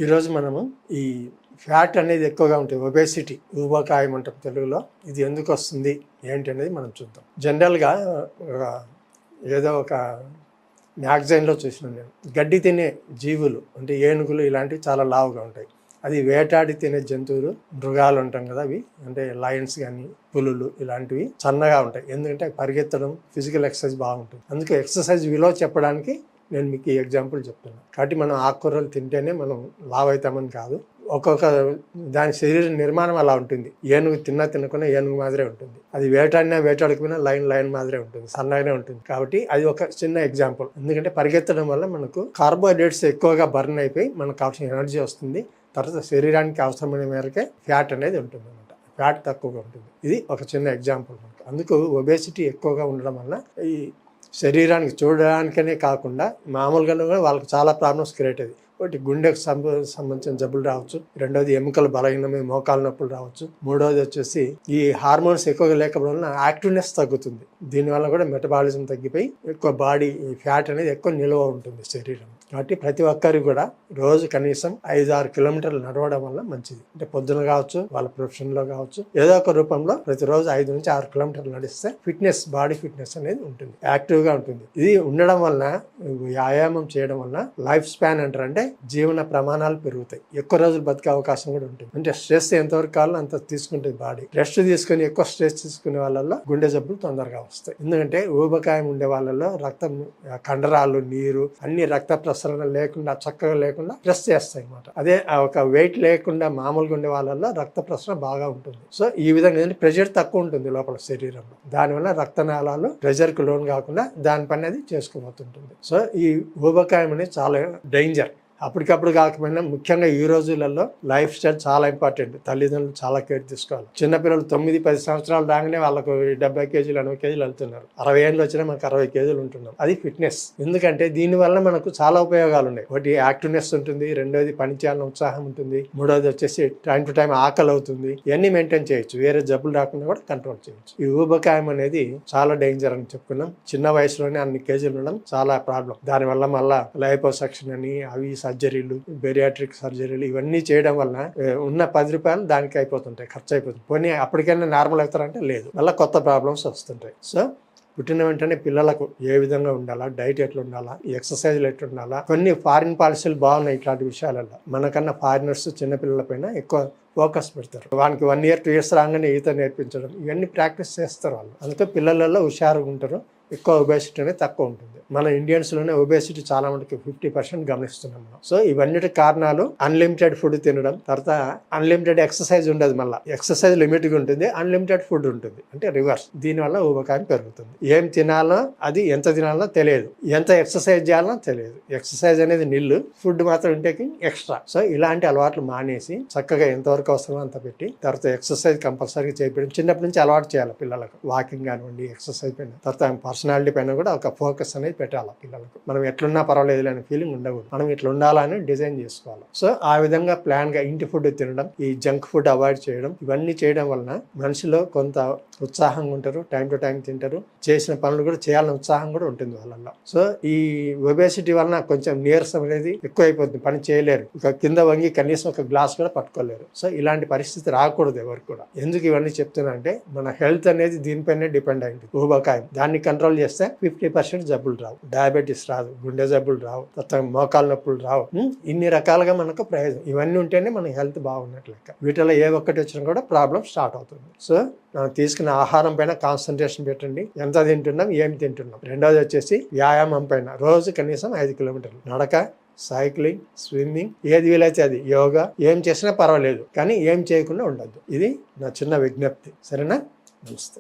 ఈరోజు మనము ఈ ఫ్యాట్ అనేది ఎక్కువగా ఉంటుంది, ఒబేసిటీ, ఊబకాయం అంటాం తెలుగులో. ఇది ఎందుకు వస్తుంది ఏంటి అనేది మనం చూద్దాం. జనరల్గా ఏదో ఒక మ్యాగజైన్లో చూసినాను నేను, గడ్డి తినే జీవులు అంటే ఏనుగులు ఇలాంటివి చాలా లావుగా ఉంటాయి. అది వేటాడి తినే జంతువులు, మృగాలు ఉంటాం కదా, అవి అంటే లయన్స్ కానీ పులులు ఇలాంటివి సన్నగా ఉంటాయి. ఎందుకంటే పరిగెత్తడం, ఫిజికల్ ఎక్సర్సైజ్ బాగుంటుంది. అందుకే ఎక్సర్సైజ్ విలువ చెప్పడానికి నేను మీకు ఈ ఎగ్జాంపుల్ చెప్తున్నాను. కాబట్టి మనం ఆకుకూరలు తింటేనే మనం లావు అవుతామని కాదు. ఒక్కొక్క దాని శరీర నిర్మాణం అలా ఉంటుంది. ఏనుగు తినకుండా ఏనుగు మాదిరే ఉంటుంది. అది వేటాడకపోయినా లైన్ మాదిరే ఉంటుంది, సన్నగానే ఉంటుంది. కాబట్టి అది ఒక చిన్న ఎగ్జాంపుల్. ఎందుకంటే పరిగెత్తడం వల్ల మనకు కార్బోహైడ్రేట్స్ ఎక్కువగా బర్న్ అయిపోయి మనకు కావాల్సిన ఎనర్జీ వస్తుంది. తర్వాత శరీరానికి అవసరమైన మేరకే ఫ్యాట్ అనేది ఉంటుంది అనమాట. ఫ్యాట్ తక్కువగా ఉంటుంది. ఇది ఒక చిన్న ఎగ్జాంపుల్ మనకు. అందుకు ఒబేసిటీ ఎక్కువగా ఉండడం వల్ల ఈ శరీరానికి చూడడానికనే కాకుండా మామూలుగా కూడా వాళ్ళకి చాలా ప్రాబ్లమ్స్ క్రియేట్ అయ్యి, ఒకటి గుండెకు సంబంధించిన జబ్బులు రావచ్చు, రెండోది ఎముకలు బలహీనమే మోకాలు నొప్పులు రావచ్చు, మూడోది వచ్చేసి ఈ హార్మోన్స్ ఎక్కువగా లేకపోవడం వల్ల యాక్టివ్నెస్ తగ్గుతుంది. దీనివల్ల కూడా మెటబాలిజం తగ్గిపోయి ఎక్కువ బాడీ ఫ్యాట్ అనేది ఎక్కువ నిల్వ ఉంటుంది శరీరం. కాబట్టి ప్రతి ఒక్కరికి కూడా రోజు కనీసం 5-6 కిలోమీటర్లు నడవడం వల్ల మంచిది. అంటే పొద్దున కావచ్చు, వాళ్ళ ప్రొఫెషన్లో కావచ్చు, ఏదో ఒక రూపంలో ప్రతిరోజు 5 నుంచి 6 కిలోమీటర్లు నడిస్తే ఫిట్నెస్, బాడీ ఫిట్నెస్ అనేది ఉంటుంది, యాక్టివ్గా ఉంటుంది. ఇది ఉండడం వల్ల, వ్యాయామం చేయడం వల్ల లైఫ్ స్పాన్ అంటారు, అంటే జీవన ప్రమాణాలు పెరుగుతాయి. ఎక్కువ రోజులు బతికే అవకాశం కూడా ఉంటుంది. అంటే స్ట్రెస్ ఎంతవరకు కావాలో అంత తీసుకుంటుంది బాడీ. రెస్ట్ తీసుకుని ఎక్కువ స్ట్రెస్ తీసుకునే వాళ్ళలో గుండె జబ్బులు తొందరగా వస్తాయి. ఎందుకంటే ఊబకాయం ఉండే వాళ్ళలో రక్తం, కండరాలు, నీరు అన్ని రక్త ప్రసరణ లేకుండా, చక్కగా లేకుండా ప్రెస్ చేస్తాయి అన్నమాట. అదే ఒక వెయిట్ లేకుండా మామూలుగా ఉండే వాళ్ళలో రక్త ప్రసరణ బాగా ఉంటుంది. సో ఈ విధంగా ప్రెషర్ తక్కువ ఉంటుంది లోపల శరీరంలో. దానివల్ల రక్తనాళాలు ప్రెషర్ కు లోన్ కాకుండా దాని పని అది చేసుకోబోతుంటుంది. సో ఈ ఊబకాయం అనేది చాలా డేంజర్. అప్పటికప్పుడు కాకపోయినా ముఖ్యంగా ఈ రోజులలో లైఫ్ స్టైల్ చాలా ఇంపార్టెంట్. తల్లిదండ్రులు చాలా కేర్ తీసుకోవాలి. చిన్నపిల్లలు 9-10 సంవత్సరాలు రాగానే వాళ్ళకు 70 కేజీలు 80 కేజీలు వెళ్తున్నారు. 60 ఏళ్ళు వచ్చినా మనకు 60 కేజీలు ఉంటున్నాం. అది ఫిట్నెస్. ఎందుకంటే దీనివల్ల మనకు చాలా ఉపయోగాలు ఉన్నాయి. ఒకటి యాక్టివ్నెస్ ఉంటుంది, రెండోది పని చేయాలని ఉత్సాహం ఉంటుంది, మూడోది వచ్చేసి టైం టు టైం ఆకలి అవుతుంది. ఇవన్నీ మెయింటైన్ చేయొచ్చు, వేరే జబ్బులు రాకుండా కూడా కంట్రోల్ చేయొచ్చు. ఈ ఊబకాయం అనేది చాలా డేంజర్ అని చెప్పుకున్నాం. చిన్న వయసులోనే అన్ని కేజీలు ఉండడం చాలా ప్రాబ్లం. దానివల్ల మళ్ళా లైపోసెక్షన్ అని, అవి సర్జరీలు, బెరియాట్రిక్ సర్జరీలు, ఇవన్నీ చేయడం వల్ల ఉన్న 10 రూపాయలు దానికి అయిపోతుంటాయి, ఖర్చు అయిపోతుంది. పోనీ అప్పటికైనా నార్మల్ అవుతారంటే లేదు, మళ్ళీ కొత్త ప్రాబ్లమ్స్ వస్తుంటాయి. సో పుట్టిన వెంటనే పిల్లలకు ఏ విధంగా ఉండాలా, డైట్ ఎట్లా ఉండాలా, ఎక్సర్సైజ్లు ఎట్లా ఉండాలా, కొన్ని ఫారిన్ పాలసీలు బాగున్నాయి ఇట్లాంటి విషయాలలో. మనకన్నా ఫారినర్స్ చిన్నపిల్లల పైన ఎక్కువ ఫోకస్ పెడతారు. వానికి 1 year 2 years రాగానే ఈత నేర్పించడం, ఇవన్నీ ప్రాక్టీస్ చేస్తారు వాళ్ళు. అందుకే పిల్లలలో హుషారుగా ఉంటారు. ఎక్కువ ఒబేసిటీ అనేది తక్కువ ఉంటుంది. మన ఇండియన్స్లోనే ఒబేసిటీ చాలా మటుకు 50% గమనిస్తున్నాం మనం. సో ఇవన్నిటి కారణాలు అన్లిమిటెడ్ ఫుడ్ తినడం, తర్వాత అన్లిమిటెడ్ ఎక్సర్సైజ్ ఉండదు. మళ్ళీ ఎక్సర్సైజ్ లిమిట్గా ఉంటుంది, అన్లిమిటెడ్ ఫుడ్ ఉంటుంది, అంటే రివర్స్. దీనివల్ల ఊబకాయం పెరుగుతుంది. ఏం తినాలో, అది ఎంత తినాలో తెలియదు, ఎంత ఎక్సర్సైజ్ చేయాలో తెలియదు. ఎక్సర్సైజ్ అనేది నిల్లు, ఫుడ్ మాత్రం ఇంటేకి ఎక్స్ట్రా. సో ఇలాంటి అలవాట్లు మానేసి చక్కగా ఎంతవరకు అవసరమో అంత పెట్టి, తర్వాత ఎక్సర్సైజ్ కంపల్సరీగా చేయడం చిన్నప్పటి నుంచి అలవాటు చేయాలి పిల్లలకు. వాకింగ్ కానివ్వండి, ఎక్సర్సైజ్ పైన, తర్వాత పర్సనాలిటీ పైన కూడా ఒక ఫోకస్ అనేది పెట్టాలి పిల్లలకు. మనం ఎట్లున్నా పర్వాలేదు అనే ఫీలింగ్ ఉండకూడదు, మనం ఇట్లా ఉండాలని డిజైన్ చేసుకోవాలి. సో ఆ విధంగా ప్లాన్ గా ఇంటి ఫుడ్ తినడం, ఈ జంక్ ఫుడ్ అవాయిడ్ చేయడం, ఇవన్నీ చేయడం వలన మనిషిలో కొంత ఉత్సాహంగా ఉంటారు, టైం టు టైం తింటారు, చేసిన పనులు కూడా చేయాలని ఉత్సాహం కూడా ఉంటుంది వాళ్ళలో. సో ఈ ఒబేసిటీ వలన కొంచెం నీరసం అనేది ఎక్కువ అయిపోతుంది, పని చేయలేరు, ఇక కింద వంగి కనీసం ఒక గ్లాస్ కూడా పట్టుకోలేరు. సో ఇలాంటి పరిస్థితి రాకూడదు ఎవరికి కూడా. ఎందుకు ఇవన్నీ చెప్తున్నా అంటే, మన హెల్త్ అనేది దీనిపైనే డిపెండ్ అయింది. ఊబకాయం దాన్ని కంట్రోల్ చేస్తే 50% జబ్బులు రావు, డయాబెటీస్ రాదు, గుండె జబ్బులు రావు, తర్వాత మోకాలు నొప్పులు రావు. ఇన్ని రకాలుగా మనకు ప్రయోజనం. ఇవన్నీ ఉంటేనే మన హెల్త్ బాగున్నట్లు లెక్క. వీటిలో ఏ ఒక్కటి వచ్చినా కూడా ప్రాబ్లం స్టార్ట్ అవుతుంది. సో మనం తీసుకున్న ఆహారం పైన కాన్సన్ట్రేషన్ పెట్టండి, ఎంత తింటున్నాం, ఏం తింటున్నాం. రెండోది వచ్చేసి వ్యాయామం పైన రోజు కనీసం 5 కిలోమీటర్లు నడక, సైక్లింగ్, స్విమ్మింగ్, ఏది వీలైతే అది, యోగా, ఏం చేసినా పర్వాలేదు, కానీ ఏం చేయకుండా ఉండద్దు. ఇది నా చిన్న విజ్ఞప్తి. సరేనా? నమస్తే.